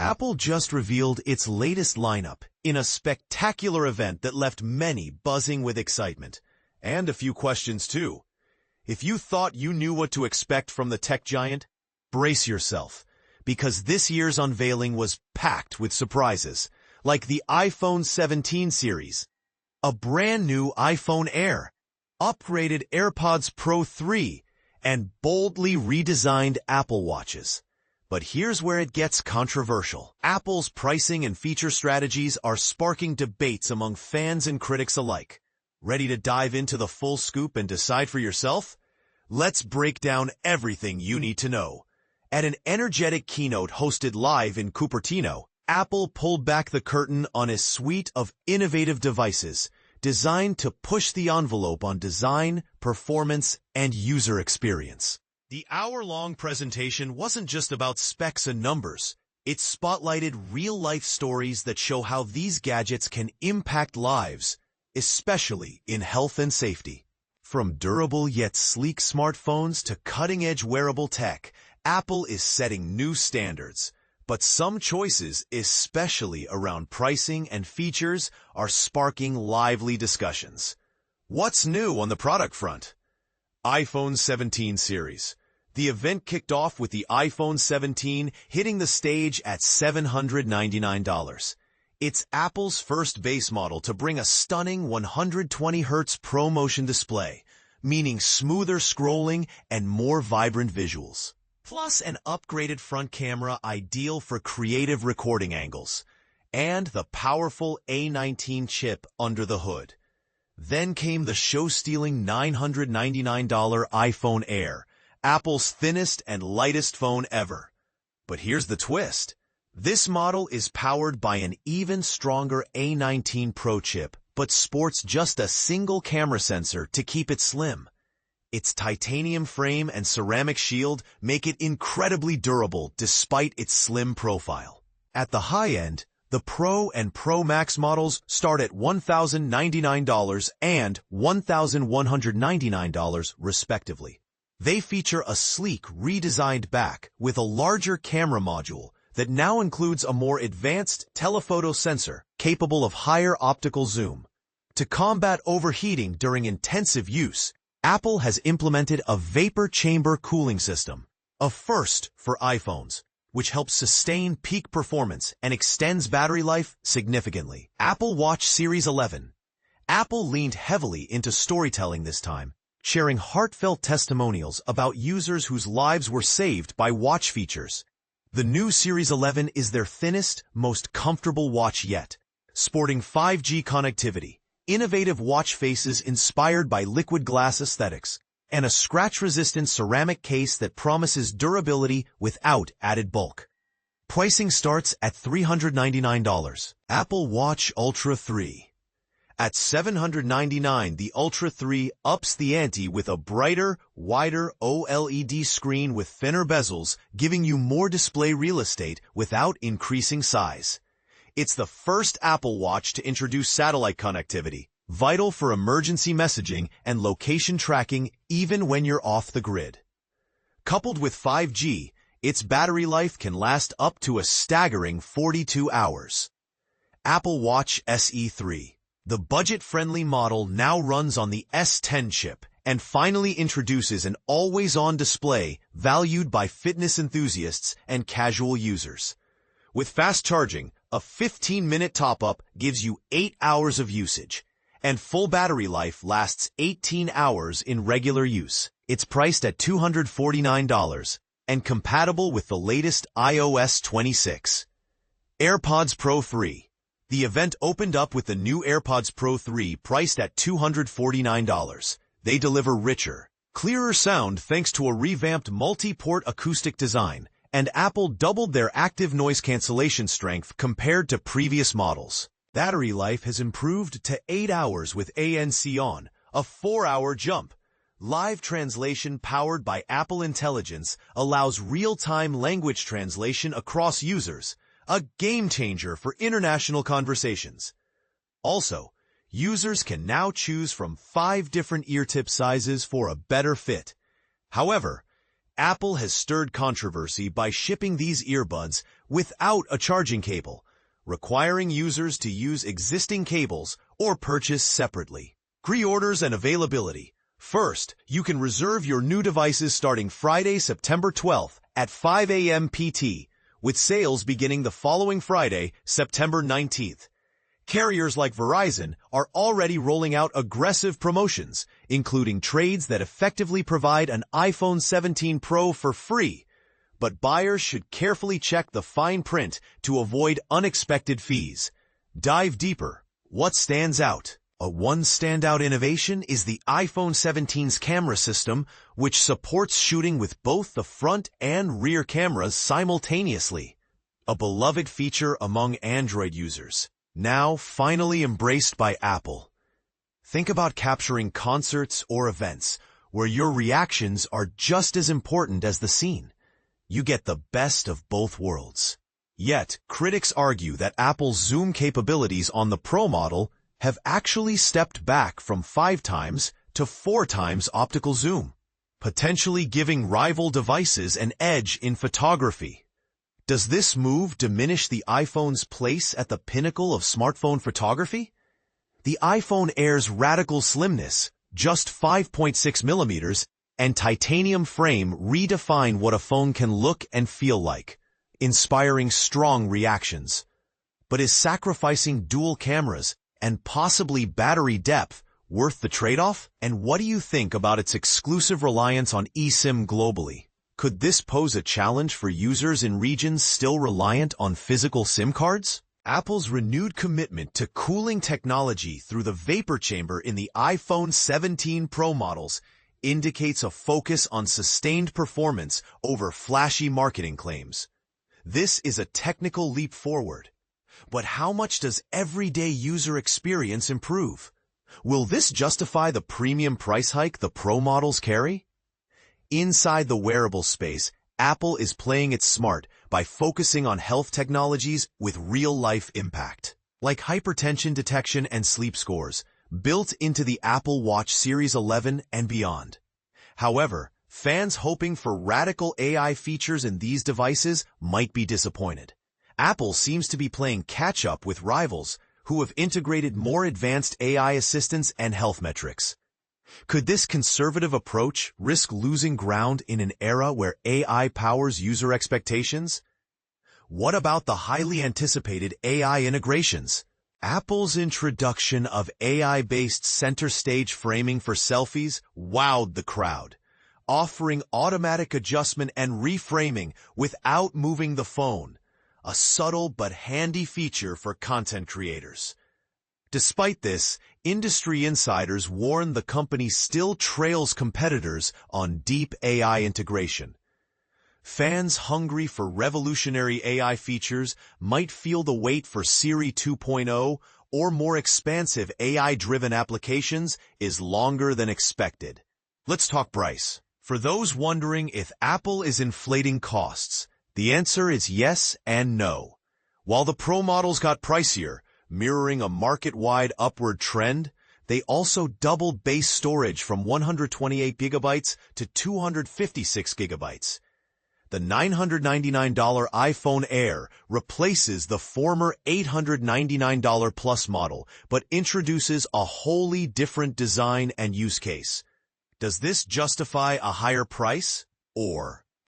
Apple just revealed its latest lineup in a spectacular event that left many buzzing with excitement. And a few questions too. If you thought you knew what to expect from the tech giant, brace yourself, because this year's unveiling was packed with surprises, like the iPhone 17 series, a brand new iPhone Air, upgraded AirPods Pro 3, and boldly redesigned Apple Watches. But here's where it gets controversial. Apple's pricing and feature strategies are sparking debates among fans and critics alike. Ready to dive into the full scoop and decide for yourself? Let's break down everything you need to know. At an energetic keynote hosted live in Cupertino, Apple pulled back the curtain on a suite of innovative devices designed to push the envelope on design, performance, and user experience. The hour-long presentation wasn't just about specs and numbers. It spotlighted real-life stories that show how these gadgets can impact lives, especially in health and safety. From durable yet sleek smartphones to cutting-edge wearable tech, Apple is setting new standards. But some choices, especially around pricing and features, are sparking lively discussions. What's new on the product front? iPhone 17 series. The event kicked off with the iPhone 17 hitting the stage at $799. It's Apple's first base model to bring a stunning 120Hz ProMotion display, meaning smoother scrolling and more vibrant visuals. Plus an upgraded front camera ideal for creative recording angles, and the powerful A19 chip under the hood. Then came the show-stealing $999 iPhone Air, Apple's thinnest and lightest phone ever. But here's the twist. This model is powered by an even stronger A19 Pro chip, but sports just a single camera sensor to keep it slim. Its titanium frame and ceramic shield make it incredibly durable despite its slim profile. At the high end, the Pro and Pro Max models start at $1,099 and $1,199 respectively. They feature a sleek, redesigned back with a larger camera module that now includes a more advanced telephoto sensor capable of higher optical zoom. To combat overheating during intensive use, Apple has implemented a vapor chamber cooling system, a first for iPhones, which helps sustain peak performance and extends battery life significantly. Apple Watch Series 11. Apple leaned heavily into storytelling this time, sharing heartfelt testimonials about users whose lives were saved by watch features. The new Series 11 is their thinnest, most comfortable watch yet, sporting 5G connectivity, innovative watch faces inspired by liquid glass aesthetics, and a scratch-resistant ceramic case that promises durability without added bulk. Pricing starts at $399. Apple Watch Ultra 3. At $799, the Ultra 3 ups the ante with a brighter, wider OLED screen with thinner bezels, giving you more display real estate without increasing size. It's the first Apple Watch to introduce satellite connectivity, vital for emergency messaging and location tracking even when you're off the grid. Coupled with 5G, its battery life can last up to a staggering 42 hours. Apple Watch SE 3. The budget-friendly model now runs on the S10 chip and finally introduces an always-on display valued by fitness enthusiasts and casual users. With fast charging, a 15-minute top-up gives you 8 hours of usage, and full battery life lasts 18 hours in regular use. It's priced at $249 and compatible with the latest iOS 26. AirPods Pro 3. The event opened up with the new AirPods Pro 3 priced at $249. They deliver richer, clearer sound thanks to a revamped multi-port acoustic design, and Apple doubled their active noise cancellation strength compared to previous models. Battery life has improved to 8 hours with ANC on, a 4-hour jump. Live translation powered by Apple Intelligence allows real-time language translation across users, a game-changer for international conversations. Also, users can now choose from 5 different ear tip sizes for a better fit. However, Apple has stirred controversy by shipping these earbuds without a charging cable, requiring users to use existing cables or purchase separately. Pre-orders and availability. First, you can reserve your new devices starting Friday, September 12th at 5 a.m. PT, with sales beginning the following Friday, September 19th. Carriers like Verizon are already rolling out aggressive promotions, including trades that effectively provide an iPhone 17 Pro for free. But buyers should carefully check the fine print to avoid unexpected fees. Dive deeper. What stands out? One standout innovation is the iPhone 17's camera system, which supports shooting with both the front and rear cameras simultaneously. A beloved feature among Android users, now finally embraced by Apple. Think about capturing concerts or events where your reactions are just as important as the scene. You get the best of both worlds. Yet, critics argue that Apple's zoom capabilities on the Pro model have actually stepped back from 5 times to 4 times optical zoom, potentially giving rival devices an edge in photography. Does this move diminish the iPhone's place at the pinnacle of smartphone photography? The iPhone Air's radical slimness, just 5.6 millimeters, and titanium frame redefine what a phone can look and feel like, inspiring strong reactions. But is sacrificing dual cameras and possibly battery depth worth the trade-off? And what do you think about its exclusive reliance on eSIM globally? Could this pose a challenge for users in regions still reliant on physical SIM cards? Apple's renewed commitment to cooling technology through the vapor chamber in the iPhone 17 Pro models indicates a focus on sustained performance over flashy marketing claims. This is a technical leap forward. But how much does everyday user experience improve? Will this justify the premium price hike the Pro models carry? Inside the wearable space, Apple is playing it smart by focusing on health technologies with real-life impact, like hypertension detection and sleep scores, built into the Apple Watch Series 11 and beyond. However, fans hoping for radical AI features in these devices might be disappointed. Apple seems to be playing catch-up with rivals who have integrated more advanced AI assistants and health metrics. Could this conservative approach risk losing ground in an era where AI powers user expectations? What about the highly anticipated AI integrations? Apple's introduction of AI-based center stage framing for selfies wowed the crowd, offering automatic adjustment and reframing without moving the phone. A subtle but handy feature for content creators. Despite this, industry insiders warn the company still trails competitors on deep AI integration. Fans hungry for revolutionary AI features might feel the wait for Siri 2.0 or more expansive AI-driven applications is longer than expected. Let's talk price. For those wondering if Apple is inflating costs, the answer is yes and no. While the Pro models got pricier, mirroring a market-wide upward trend, they also doubled base storage from 128 gigabytes to 256 gigabytes. The $999 iPhone Air replaces the former $899 Plus model, but introduces a wholly different design and use case. Does this justify a higher price? Or